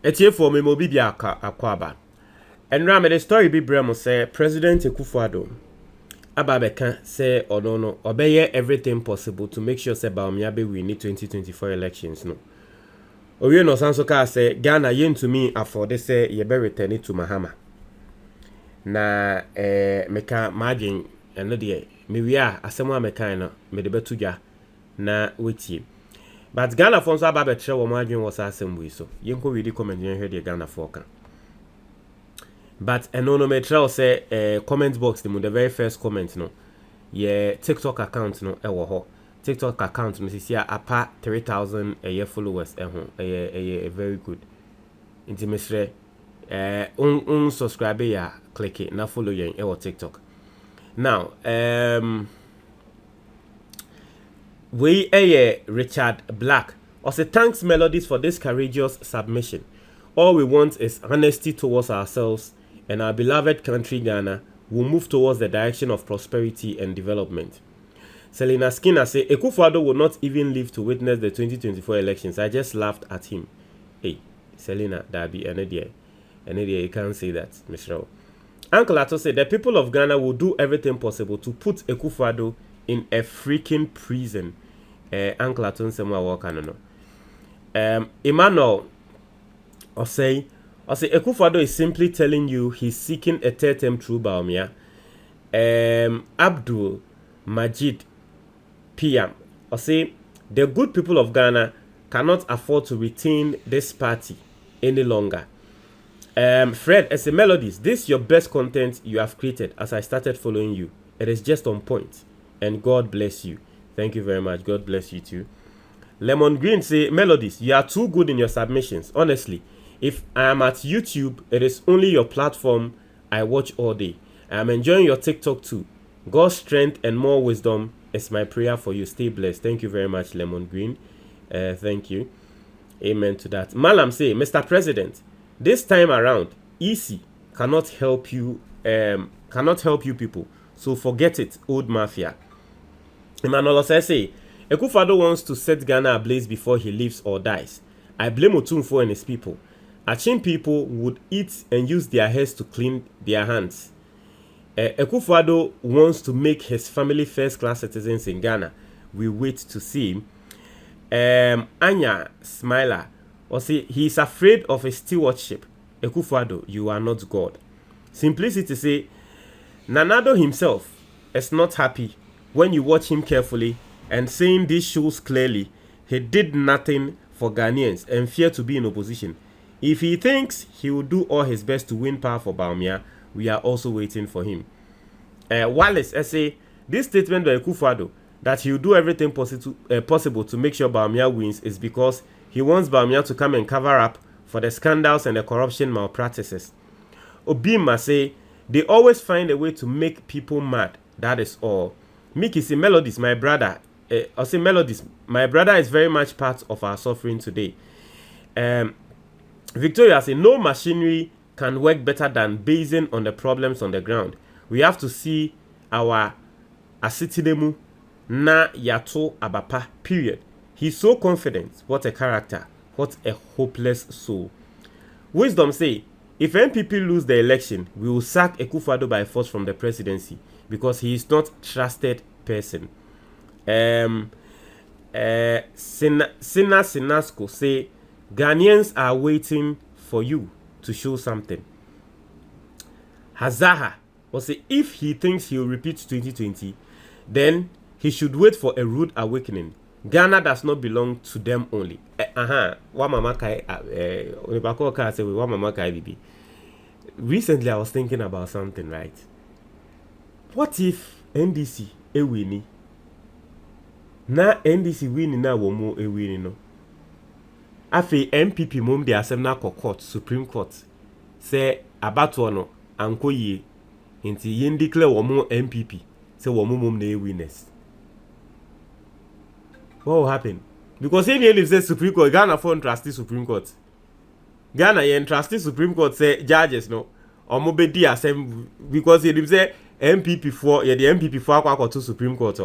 etie for me mo bibia akwaba. Enra me the story bi bremo say President Akufo Addo ababeka say no obeye everything possible to make sure say Bawumia be win 2024 elections no. Owie no sanso ka say Ghana yentumi afford say ye be return to Mahama. Na meka margin eno de me wi a asemo amekan no me de betu dwa na wetie. But Ghana for so ababe tre wo margin was assembly so. Yenko we di comment yen hwe de Ghana for kan. But no me tell say comment box the very first comment no. Yeah, TikTok account no ewo ho. TikTok account no see apa 3,000 a year followers a very good. Inti mesre subscribe ya click it na follow yen ewo TikTok. Now we Richard Black also thanks Melodies for this courageous submission. All we want is honesty towards ourselves and our beloved country Ghana will move towards the direction of prosperity and development. Selena Skinner say Akufo Addo will not even live to witness the 2024 elections. I just laughed at him. Hey, Selena, that be an idea. You can't say that, Mr. Uncle Ato said the people of Ghana will do everything possible to put Akufo Addo in a freaking prison. Uncle Ato Nsemwa Wakano. Emmanuel or say Akufo Addo is simply telling you he's seeking a third term through Bawumia. Abdul Majid PM or say the good people of Ghana cannot afford to retain this party any longer. Fred, as a Melodies, this is your best content you have created as I started following you. It is just on point. And God bless you. Thank you very much. God bless you too. Lemon Green say, Melodies, you are too good in your submissions. Honestly, if I am at YouTube, it is only your platform I watch all day. I am enjoying your TikTok too. God's strength and more wisdom is my prayer for you. Stay blessed. Thank you very much, Lemon Green. Thank you. Amen to that. Malam say, Mr. President, this time around, EC cannot help you. People. So forget it, old mafia. Emmanuel say, Akufo Addo wants to set Ghana ablaze before he lives or dies. I blame Otumfo and his people. Achin people would eat and use their heads to clean their hands. Akufo Addo wants to make his family first-class citizens in Ghana. We wait to see. Anya Smiler, or say he is afraid of his stewardship. Akufo Addo, you are not God. Simplicity say, Nanado himself is not happy when you watch him carefully and saying these shows clearly. He did nothing for Ghanaians and fear to be in opposition. If he thinks he will do all his best to win power for Bawumia, we are also waiting for him. Wallace, say this statement by Akufo Addo that he will do everything possible to make sure Bawumia wins is because he wants Bawumia to come and cover up for the scandals and the corruption malpractices. Obima say they always find a way to make people mad. That is all. Mickey say Melodies, my brother. Melodies, my brother is very much part of our suffering today. Victoria say no machinery can work better than basing on the problems on the ground. We have to see our asitinemu na yato abapa. Period. He's so confident. What a character. What a hopeless soul. Wisdom say if NPP lose the election, we will sack Akufo Addo by force from the presidency because he is not trusted person. Sinasco say Ghanaians are waiting for you to show something. Hazaha will say if he thinks he will repeat 2020, then he should wait for a rude awakening. Ghana does not belong to them only. Recently I was thinking about something, right? What if NDC winning? Na NDC winning na womo winning no. Afi MPP mom de asem na court, Supreme Court. Say abato no anko ye. Inti yen declare womo MPP. Say womo mom na winners. What will happen? Because any lives say Supreme Court, Ghana for trustee Supreme Court. Ghana yen trustee Supreme Court say judges no. Omo be di asem because he lives say MPP for the MPP for akwa to Supreme Court.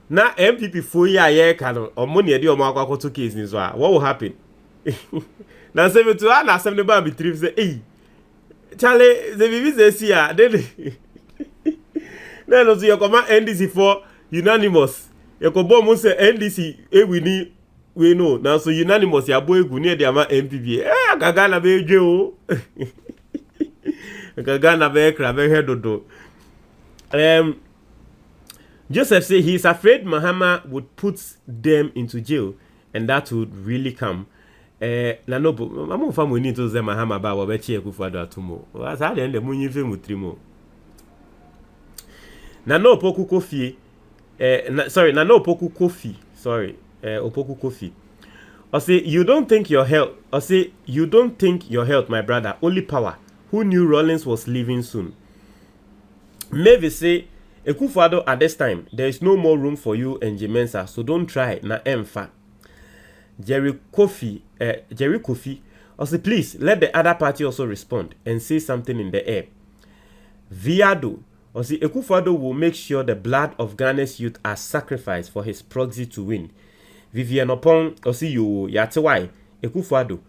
Na MPP for ya ye kan omo ne di omo akwa to case ni so what will happen? na se betu na asem ne ba bitrip say eh Charlie the bibi say see ah then no so you come NDC for unanimous you go bomb say NDC wini we know now so unanimous ya boy egu ne dia ma MPP agaga na be dwe o agaga na be kra be hedodo Joseph say he is afraid Mahama would put them into jail and that would really come. Na no, I'm from we need to say Mahama about what Akufo Addo atumo. As I end the munyi fe mutrimo. Na no opoku kofi. Na no opoku kofi. Sorry, opoku kofi. I say you don't think your health. I say you don't think your health, my brother. Only power. Who knew Rollins was leaving soon? Maybe say. Akufo Addo at this time, there is no more room for you and Jimensa, so don't try. Na emfa. Jerry Kofi, also please let the other party also respond and say something in the air. Viado, also Akufo Addo will make sure the blood of Ghana's youth are sacrificed for his proxy to win. Vivian Opon, also you yatewai Akufo Addo,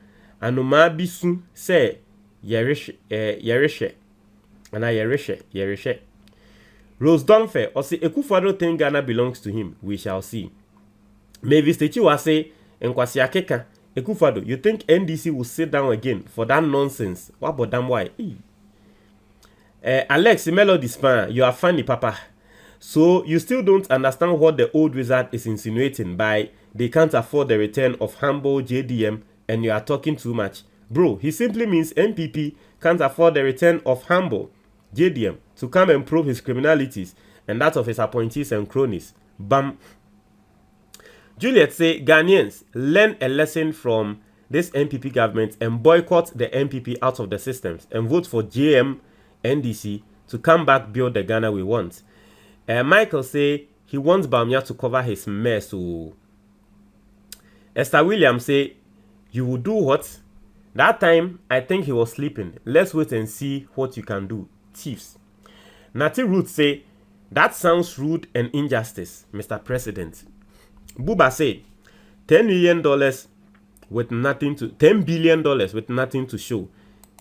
anoma bisu say yerishe, yerishe. Rose Donfe, or say Akufo Addo think Ghana belongs to him. We shall see. Maybe Stechiwa say, Nkwasi Akeka, Akufo Addo, you think NDC will sit down again for that nonsense? What about damn why? Alex, MELODIES fan, you are funny, Papa. So you still don't understand what the old wizard is insinuating by they can't afford the return of humble JDM and you are talking too much. Bro, he simply means NPP can't afford the return of humble JDM to come and prove his criminalities and that of his appointees and cronies. Bam. Juliet say Ghanaians learn a lesson from this NPP government and boycott the NPP out of the systems and vote for JM NDC to come back build the Ghana we want. Michael say he wants Bawumia to cover his mess. So Esther Williams say you will do what? That time I think he was sleeping. Let's wait and see what you can do. Chiefs. Natty Root say, that sounds rude and injustice, Mr. President. Buba say, $10 million with nothing to, $10 billion with nothing to show.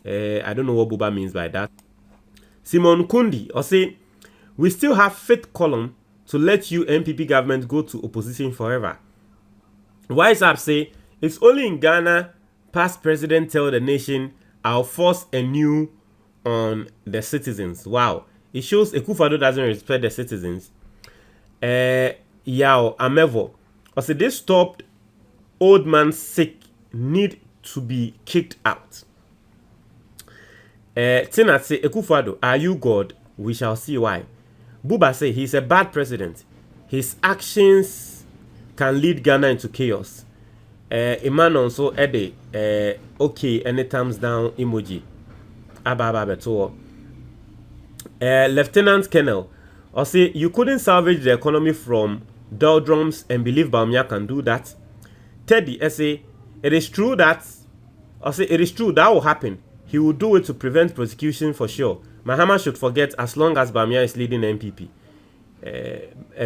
I don't know what Buba means by that. Simon Kundi or say, we still have fifth column to let you MPP government go to opposition forever. Wise Up say, it's only in Ghana past president tell the nation, I'll force a new on the citizens. Wow. It shows Akufo Addo doesn't respect the citizens. Yao Amevo. Also, this stopped old man sick need to be kicked out. Tina say, Akufo Addo, are you God? We shall see why. Buba say he's a bad president. His actions can lead Ghana into chaos. Iman also Ede, okay, any thumbs down emoji. Lieutenant Colonel, or say you couldn't salvage the economy from doldrums and believe Bawumia can do that. Teddy, say it is true that, or say it is true that will happen. He will do it to prevent prosecution for sure. Mahama should forget as long as Bawumia is leading MPP.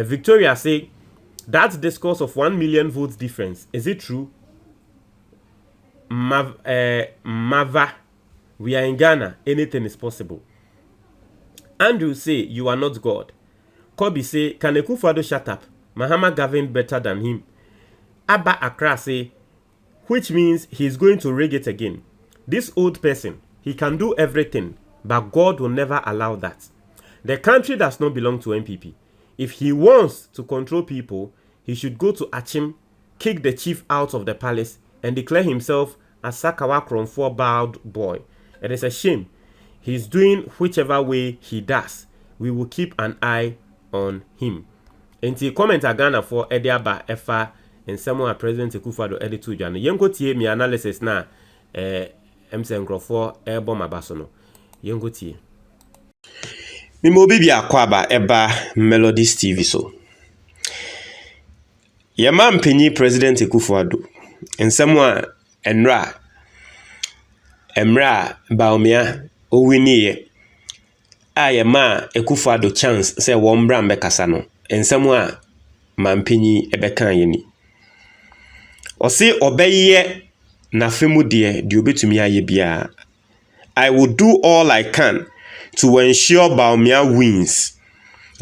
Victoria say that discourse of 1 million votes difference, is it true? Mava, we are in Ghana, anything is possible. Andrew say you are not God. Kobe say can Akufo Addo shut up? Mahama governed better than him. Abba Accra say, which means he's going to rig it again. This old person, he can do everything, but God will never allow that. The country does not belong to MPP. If he wants to control people, he should go to Achim, kick the chief out of the palace, and declare himself a Sakawa Kronfor bowed boy. It is a shame. He's doing whichever way he does. We will keep an eye on him. Enti comment Ghana for Ediaba Efa and someone President Akufo Addo editu jana. Yenko tie mi analysis na MC Nkrofo ebo mabasono. Yenko tie. Mimo bibi akwaba eba Melodies TV so. Yema mpenyi President Akufo Addo. Ensemwa enra Bawumia owiniye. Yema Akufo Addo chance say wombra mbekasa no. Ensemwa mampenyi ebekan yeni. Osi obeye na femu de obetumi aye bia. I will do all I can to ensure Bawumia wins.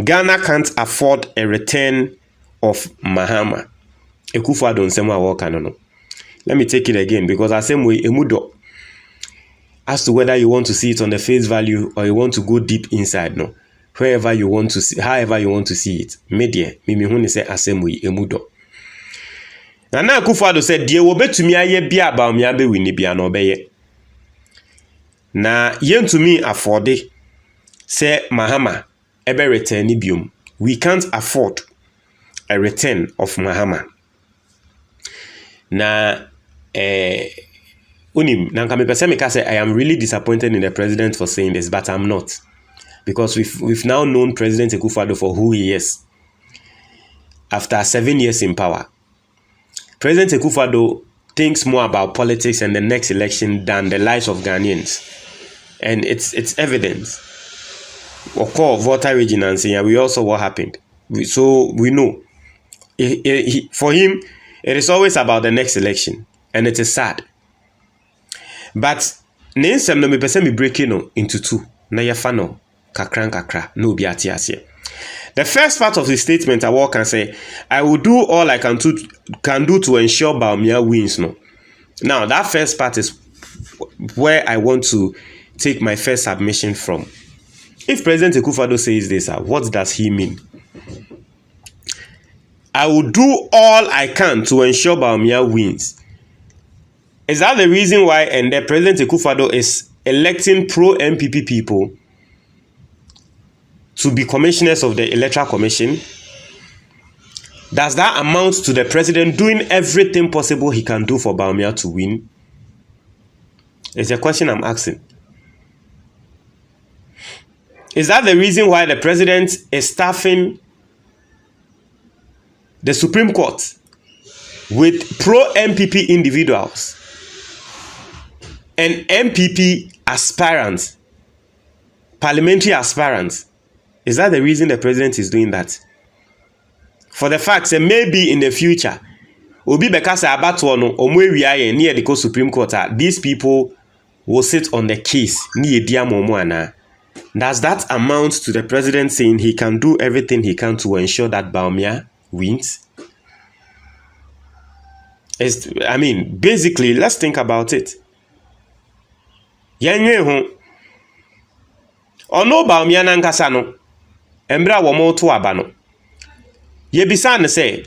Ghana can't afford a return of Mahama. Akufo Addo nsɛm a wɔka no. Let me take it again because asɛm we emudo. As to whether you want to see it on the face value or you want to go deep inside, no. Wherever you want to see, however you want to see it. Media, mimi hu ne sɛ asɛm we emudo. Na Akufo Addo said, "Die wo betumi aye bia Bawumia be win bia na obeye." Na yentumi afford say Mahama ebe return biom. We can't afford a return of Mahama. Na unim nanka me pese me ka say I am really disappointed in the president for saying this, but I'm not, because we've now known President Akufo Addo for who he is. After 7 years in power, President Akufo Addo thinks more about politics and the next election than the lives of Ghanaians, and it's evidence. Oko voter vigilance, and we also what happened. So we know for him it is always about the next election, and it is sad. But nensem no me pese me breaking no into two. Na yefa no kakra no bi ate ase. The first part of the statement I can say, I will do all I can do to ensure Bawumia wins. No. Now that first part is where I want to take my first submission from. If President Akufo Addo says this, what does he mean? I will do all I can to ensure Bawumia wins. Is that the reason why and the President Akufo Addo is electing pro-MPP people to be commissioners of the Electoral Commission? Does that amount to the president doing everything possible he can do for Bawumia to win? It's a question I'm asking. Is that the reason why the president is staffing the Supreme Court with pro-MPP individuals and MPP aspirants, parliamentary aspirants? Is that the reason the president is doing that? For the fact that maybe in the future, Obi Bekasa Abato no omwe near the Supreme Court, these people will sit on the case near Diamomoana. Does that amount to the president saying he can do everything he can to ensure that Bawumia wins? I mean, basically, let's think about it. Yenye ho ono Bawumia na nkasa no embra wo mo to aba no ye bisa ne se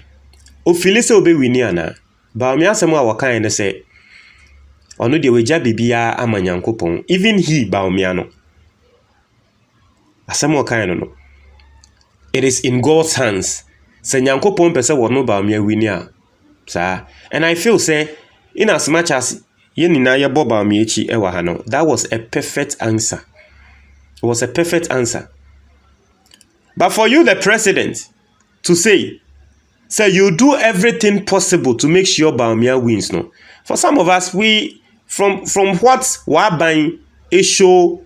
ofili se obewini ana Bawumia asem a wakan ne se ono de wagya bibia amanyankopon. Even he Bawumia no asem wakan no it is in God's hands. Se nyankopon pese wo no Bawumia wini a sa. And I feel say in as much as yenina ye bo Bawumia echi ewa ha no, that was a perfect answer. It was a perfect answer. But for you, the president, to say you do everything possible to make sure Bawumia wins, no. For some of us, we from what we're buying a show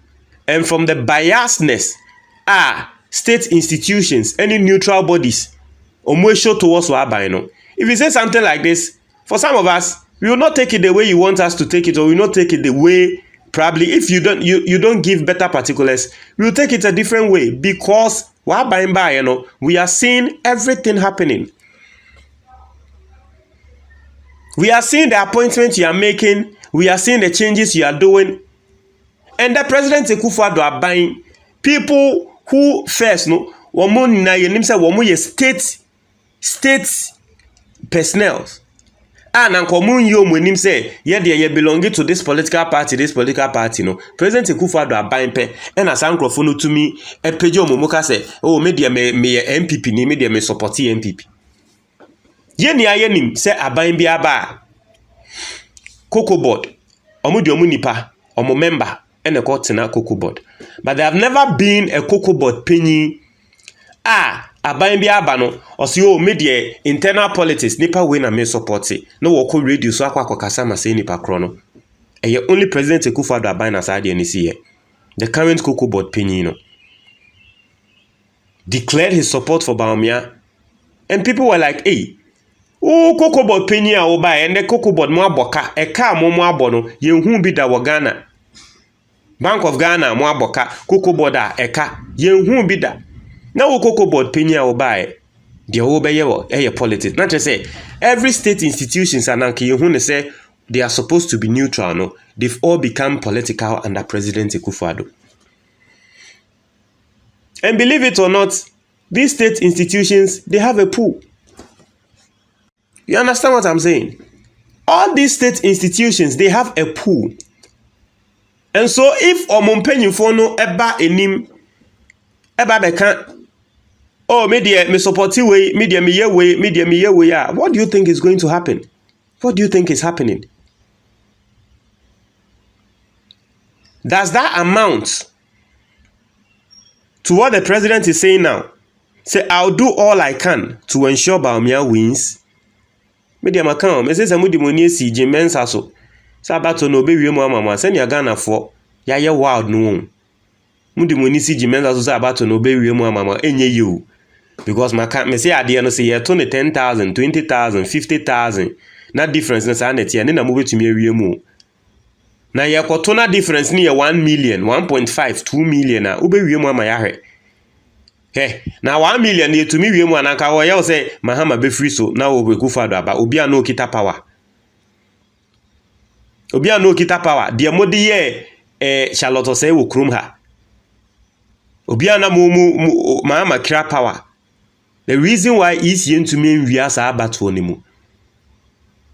and from the biasness, state institutions, any neutral bodies, show towards what buying, no. If you say something like this, for some of us, we will not take it the way you want us to take it, or we will not take it the way. Probably if you don't give better particulars, we'll take it a different way, because we are seeing everything happening. We are seeing the appointments you are making, we are seeing the changes you are doing, and the President Akufo Addo are buying people who first state personnel. And Ankomun yo mwenim say, ye belong to this political party, no. President Akufo Addo aban pe, and as Ankrofo no to me, e pejo momoka say, oh, me MPP ni, me support MPP. Ye ni ayenim say aban bi aba. Cocoa board, omu nipa, omo member, and a court na cocoa board. But there have never been a cocoa board penny. Aban bi aba no osi o media internal politics nipa we na me support no wo ko radio so akwa kasa ma say nipa kro no only President Akufo Addo aban na side ni see the current cocoa board penny no declared his support for Bawumia, and people were like, hey, o kokobod penny a wo ba e ne kokobod mo aboka e ka mo abo no ye hu bi da wo Ghana Bank of Ghana mo aboka kokobod a e ka ye hu bi da na wo kokobod penny a wo ba e de wo be ye wo e politics na say every state institutions ananka ye hu ne say they are supposed to be neutral no they've all become political under President Akufo Addo. And believe it or not, these state institutions, they have a pool. You understand what I'm saying? All these state institutions, they have a pool. And so if Omompenyu no eba enim, eba beka, oh, media me support way, media me way, media me way, what do you think is going to happen? What do you think is happening? Does that amount to what the president is saying now? Say, I'll do all I can to ensure Baumia wins. Media makam, me say samudi money si jimensa so. Sa bato no be wi mu amama, send ya Ghana for ya ye wild no. Mudi money si jimensa so sa bato no be wi mu amama enye you. Because me say ade no say ye to 10,000, 20,000, 50,000. Na difference na sa net ya na mo betumi awie mu. Na ye kwato na difference ni ye 1 million, 1.5, 2 million na ubewie mu ama ya hwe. He, na 1 million ye tumi wie mu ananka wo ye say Mahama be free so na wo Akufo Addo aba obi an no kita power. Obi an no kita power. De modi ye Charlotte say wo krom ha. Obi an na Mahama kira power. The reason why is yen to me wi asa abato ni mu.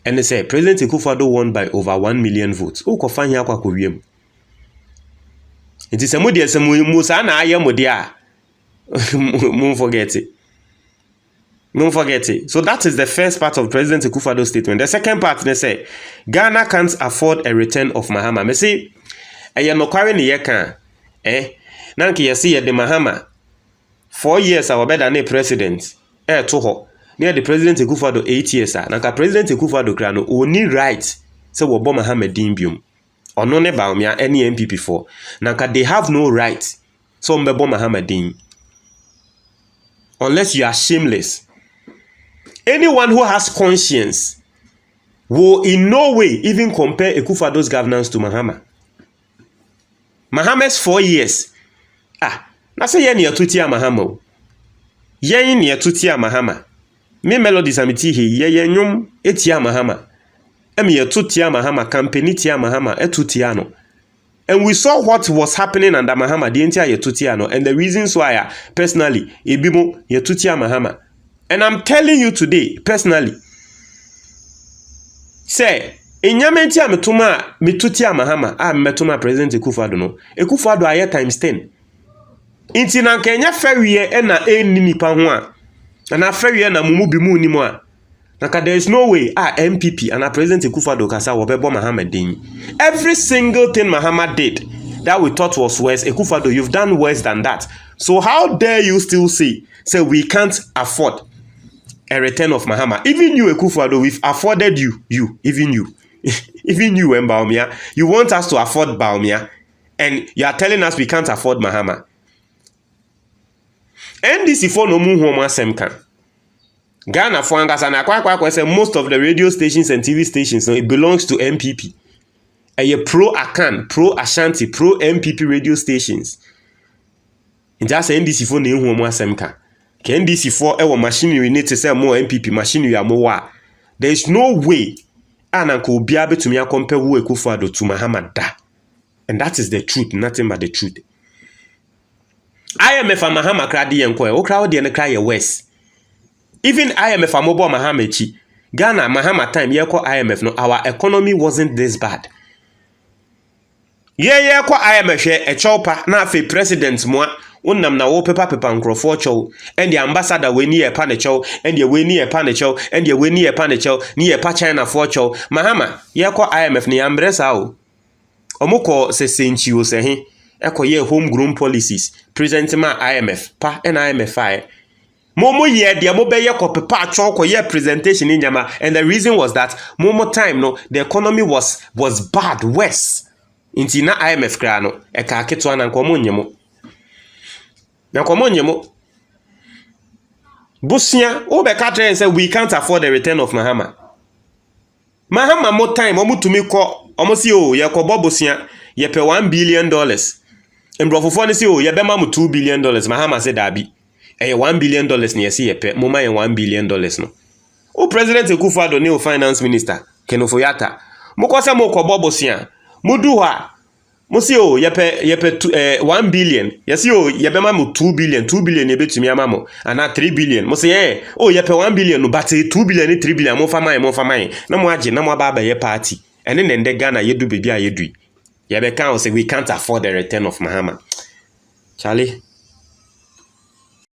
And they say President Akufo Addo won by over 1 million votes. O ko fan ya kwa ko wiem. Nti se mo de se mo sa na aye mo de a Don't forget it. Don't forget it. So that is the first part of President Akufo Addo's statement. The second part, they say, Ghana can't afford a return of Mahama. Me say, no kware ni ye kan. Nanki ye see ye de Mahama. 4 years our better than president. To ho. Near the President Akufo Addo 8 years. Nanka President Akufo Addo kra no only right. So wo bo Mahama din biom. Ono ne ba omia any MPP for. Nanka they have no right. So mbebo Mahama din. Unless you are shameless. Anyone who has conscience will in no way even compare Akufo Addo's governance to Mahama. Mahama's 4 years. Na say yen ye tutia Mahama. Yen ye tutia Mahama. Me melodies amiti he ye nyum etia Mahama. Ye tutia Mahama company tia Mahama etutia no. And we saw what was happening under Mahama, the entire Yetutiano, and the reasons why, personally, Ibimo Yetutia Mahama. And I'm telling you today, personally, say, in Yamentia Metutia Mahama, Metuma President Akufo Addo no. Akufo Addo aye times 10. Inti na Kenya ferry na nini panwa. Na ferry na mumu bimu ni mo. Naka there is no way MPP and President Akufo Addo kasa wobebo Mahama din. Every single thing Mahama did that we thought was worse, Akufo Addo, you've done worse than that. So how dare you still say we can't afford a return of Mahama? Even you, Akufo Addo, we've afforded even you and Baumia. You want us to afford Baumia, and you are telling us we can't afford Mahama. NDC for no mu homa semkan. Ghana for angasa na kwa say most of the radio stations and TV stations, it belongs to MPP. And ye pro Akan, pro Ashanti, pro MPP radio stations. And just NDC for no homa semkan. Can NDC for our machinery need to sell more MPP machinery more? There is no way Ananko be able to me compare who Akufo Addo to Mahama da. And that is the truth, nothing but the truth. IMF and Mahama kradi yenko o crowd dey cry ye west. Even IMF and Mobo Mahama chi. Ghana Mahama time ye ko IMF no, our economy wasn't this bad. Ye ko IMF hwe e chopa na afi president mo unnam na wo paper nkrofo chow and the ambassador we ni e pa ne chow and the we ni e pa ne chow and the we ni e pa ne chow ni e pa China for chow. Mahama ye ko IMF ni ambresa o. Omukọ se senchi o se he ekoye homegrown policies present ma IMF pa and IMF momo ye dia mo be ye ko pepa atwo ko ye presentation in Jama, and the reason was that momo time no the economy was bad worse inti na IMF kra no e ka keto na nkomo nyemo Busia, Obeka and say we can't afford the return of Mahama. Mahama more time, omu to me call almost you, Yakobo Busia, ye pay $1 billion. And Brofofone say, oh, ye be mamu $2 billion. Mahama said, Dabi, $1 billion near see ye pay, Moma $1 billion no. O President Akufo Addo ne o Finance Minister, Kenofoyata. Mokosa moko Bobosia. Muduha. Musi o yepe 1 billion. Yesi o yebe mamu 2 billion. 2 billion yebe tumi amamo. Ana 3 billion. Musi o yepe 1 billion no but 2 billion ni 3 billion mo famaye. Na mo age na mo aba ye party. Ene nende Ghana yedu baby a yedui. Yebe kan o say we can't afford the return of Mahama. Charlie